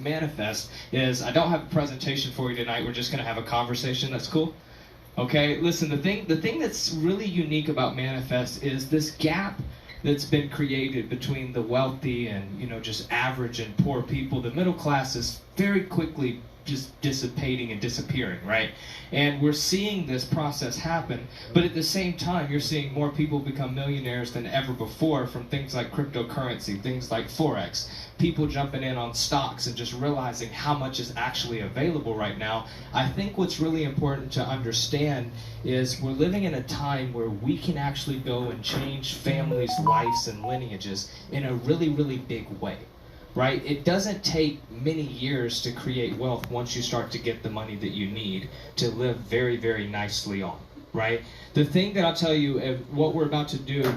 Manifest is I don't have a presentation for you tonight. We're just going to have a conversation. That's cool. Okay, listen, the thing that's really unique about Manifest is this gap that's been created between the wealthy and, just average and poor people. The middle class is very quickly just dissipating and disappearing, right? And we're seeing this process happen, but at the same time, you're seeing more people become millionaires than ever before from things like cryptocurrency, things like Forex, people jumping in on stocks and just realizing how much is actually available right now. I think what's really important to understand is we're living in a time where we can actually go and change families' lives and lineages in a really, really big way. Right? It doesn't take many years to create wealth once you start to get the money that you need to live very, very nicely on, right? The thing that I'll tell you, what we're about to do,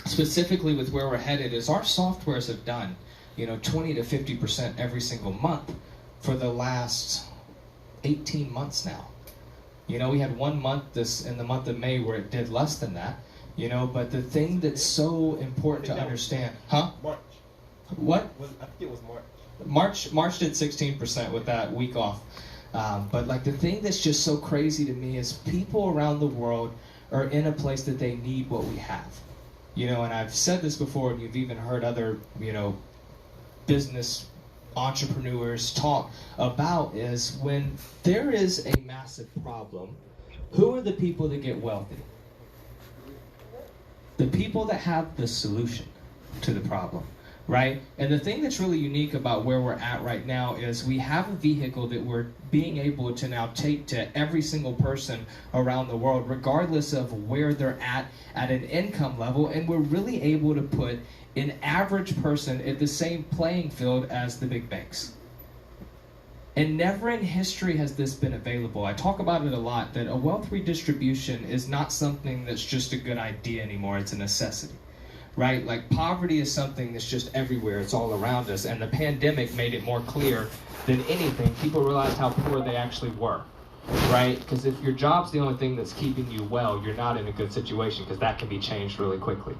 specifically with where we're headed, is our softwares have done, 20 to 50% every single month for the last 18 months now. We had 1 month in the month of May where it did less than that, but the thing that's so important to understand, March. What? I think it was March. March did 16% with that week off. But the thing that's just so crazy to me is people around the world are in a place that they need what we have. And I've said this before, and you've even heard other, business entrepreneurs talk about is when there is a massive problem, who are the people that get wealthy? The people that have the solution to the problem. Right? And the thing that's really unique about where we're at right now is we have a vehicle that we're being able to now take to every single person around the world, regardless of where they're at an income level, and we're really able to put an average person at the same playing field as the big banks. And never in history has this been available. I talk about it a lot, that a wealth redistribution is not something that's just a good idea anymore, it's a necessity. Right? Poverty is something that's just everywhere. It's all around us. And the pandemic made it more clear than anything. People realized how poor they actually were. Right? Because if your job's the only thing that's keeping you well, you're not in a good situation, because that can be changed really quickly.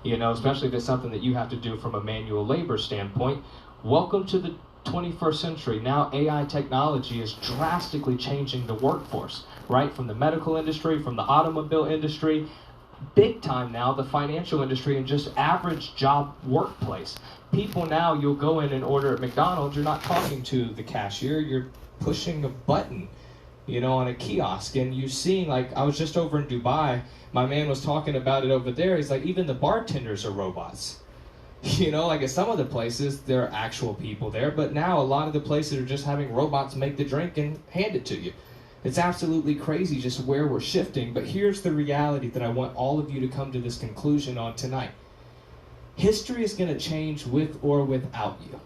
Especially if it's something that you have to do from a manual labor standpoint. Welcome to the 21st century. Now AI technology is drastically changing the workforce. Right? From the medical industry, from the automobile industry, big time now, the financial industry, and just average job workplace. People now, you'll go in and order at McDonald's, you're not talking to the cashier, you're pushing a button, on a kiosk. And you're seeing, I was just over in Dubai, my man was talking about it over there, he's like, even the bartenders are robots. At some of the places, there are actual people there, but now a lot of the places are just having robots make the drink and hand it to you. It's absolutely crazy just where we're shifting, but here's the reality that I want all of you to come to this conclusion on tonight. History is going to change with or without you.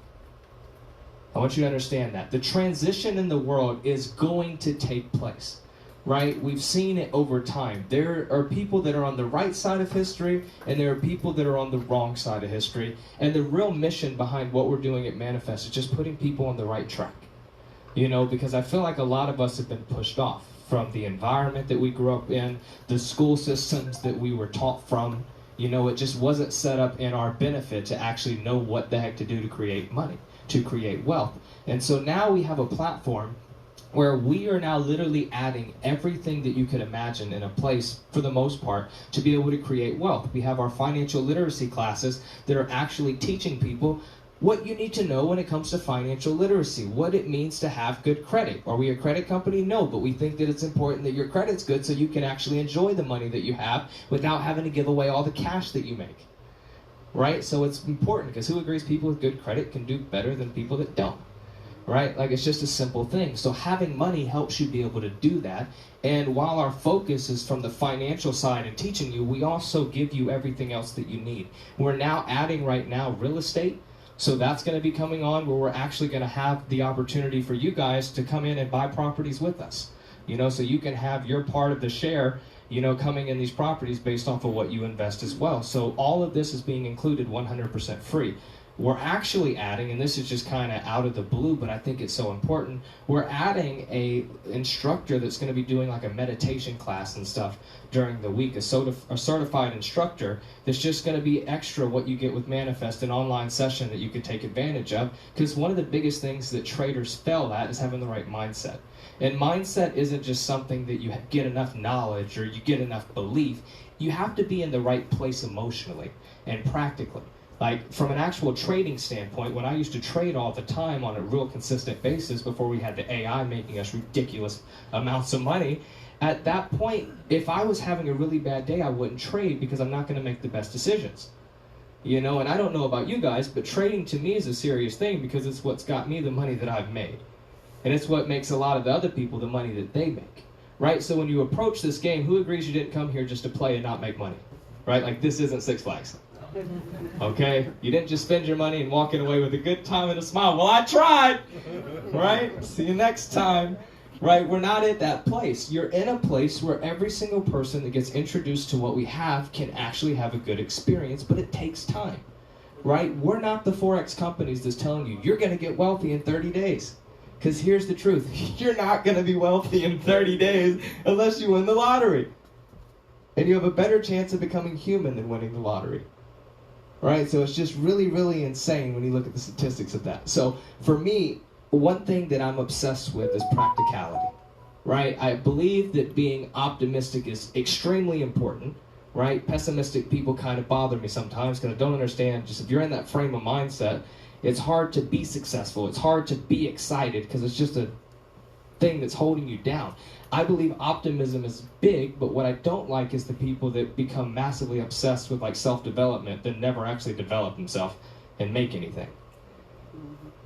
I want you to understand that. The transition in the world is going to take place, right? We've seen it over time. There are people that are on the right side of history, and there are people that are on the wrong side of history, and the real mission behind what we're doing at Manifest is just putting people on the right track. Because I feel like a lot of us have been pushed off from the environment that we grew up in, the school systems that we were taught from. It just wasn't set up in our benefit to actually know what the heck to do to create money, to create wealth. And so now we have a platform where we are now literally adding everything that you could imagine in a place, for the most part, to be able to create wealth. We have our financial literacy classes that are actually teaching people what you need to know when it comes to financial literacy, what it means to have good credit. Are we a credit company? No, but we think that it's important that your credit's good so you can actually enjoy the money that you have without having to give away all the cash that you make. Right? So it's important, because who agrees people with good credit can do better than people that don't? Right? It's just a simple thing. So having money helps you be able to do that. And while our focus is from the financial side and teaching you, we also give you everything else that you need. We're now adding right now real estate. So that's going to be coming on, where we're actually going to have the opportunity for you guys to come in and buy properties with us. So you can have your part of the share, coming in these properties based off of what you invest as well. So all of this is being included 100% free. we're actually adding, and this is just kind of out of the blue, but I think it's so important, we're adding a instructor that's going to be doing like a meditation class and stuff during the week, a certified instructor that's just going to be extra what you get with Manifest, an online session that you could take advantage of, because one of the biggest things that traders fail at is having the right mindset. And mindset isn't just something that you get enough knowledge or you get enough belief. You have to be in the right place emotionally and practically. Like from an actual trading standpoint, when I used to trade all the time on a real consistent basis before we had the AI making us ridiculous amounts of money, at that point, if I was having a really bad day, I wouldn't trade because I'm not going to make the best decisions. You know, and I don't know about you guys, but trading to me is a serious thing because it's what's got me the money that I've made. And it's what makes a lot of the other people the money that they make. Right? So when you approach this game, who agrees you didn't come here just to play and not make money? Right? Like this isn't Six Flags. Okay? You didn't just spend your money and walking away with a good time and a smile. Well, I tried! Right? See you next time. Right? We're not at that place. You're in a place where every single person that gets introduced to what we have can actually have a good experience, but it takes time. Right? We're not the Forex companies that's telling you, you're going to get wealthy in 30 days. Because here's the truth. You're not going to be wealthy in 30 days unless you win the lottery. And you have a better chance of becoming human than winning the lottery. Right? So it's just really, really insane when you look at the statistics of that. So for me, one thing that I'm obsessed with is practicality. Right? I believe that being optimistic is extremely important. Right? Pessimistic people kind of bother me sometimes because I don't understand. Just if you're in that frame of mindset, it's hard to be successful. It's hard to be excited because it's just a thing that's holding you down. I believe optimism is big, but what I don't like is the people that become massively obsessed with like self-development that never actually develop themselves and make anything.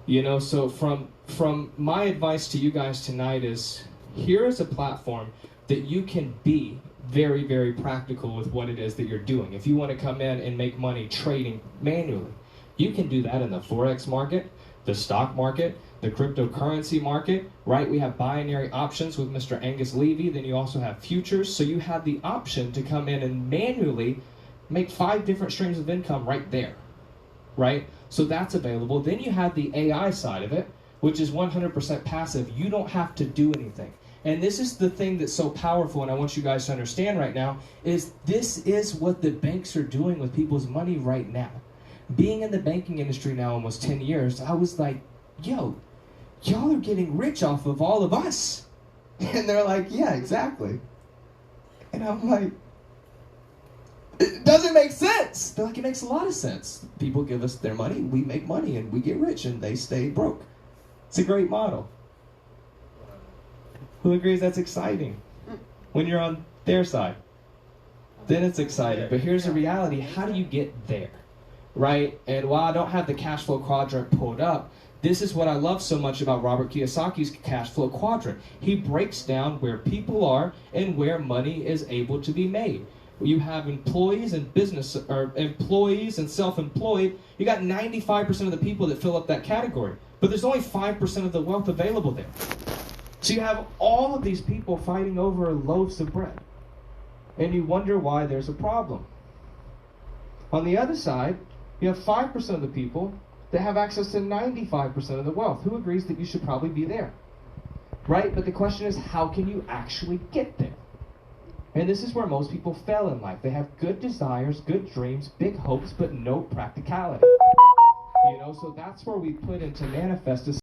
You know, so from my advice to you guys tonight is, here is a platform that you can be very, very practical with what it is that you're doing. If you want to come in and make money trading manually, you can do that in the Forex market, the stock market, the cryptocurrency market, right? We have binary options with Mr. Angus Levy. Then you also have futures. So you have the option to come in and manually make 5 different streams of income right there, right? So that's available. Then you have the AI side of it, which is 100% passive. You don't have to do anything. And this is the thing that's so powerful, and I want you guys to understand right now, is this is what the banks are doing with people's money right now. Being in the banking industry now almost 10 years, I was like, yo, y'all are getting rich off of all of us. And they're like, yeah, exactly. And I'm like, it doesn't make sense. They're like, it makes a lot of sense. People give us their money, we make money, and we get rich, and they stay broke. It's a great model. Who agrees that's exciting? When you're on their side, then it's exciting. But here's the reality. How do you get there? Right? And while I don't have the cash flow quadrant pulled up, this is what I love so much about Robert Kiyosaki's cash flow quadrant. He breaks down where people are and where money is able to be made. You have employees and business, or employees and self-employed. You got 95% of the people that fill up that category, but there's only 5% of the wealth available there. So you have all of these people fighting over loaves of bread, and you wonder why there's a problem. On the other side, you have 5% of the people that have access to 95% of the wealth. Who agrees that you should probably be there? Right? But the question is, how can you actually get there? And this is where most people fail in life. They have good desires, good dreams, big hopes, but no practicality. You know, so that's where we put into Manifest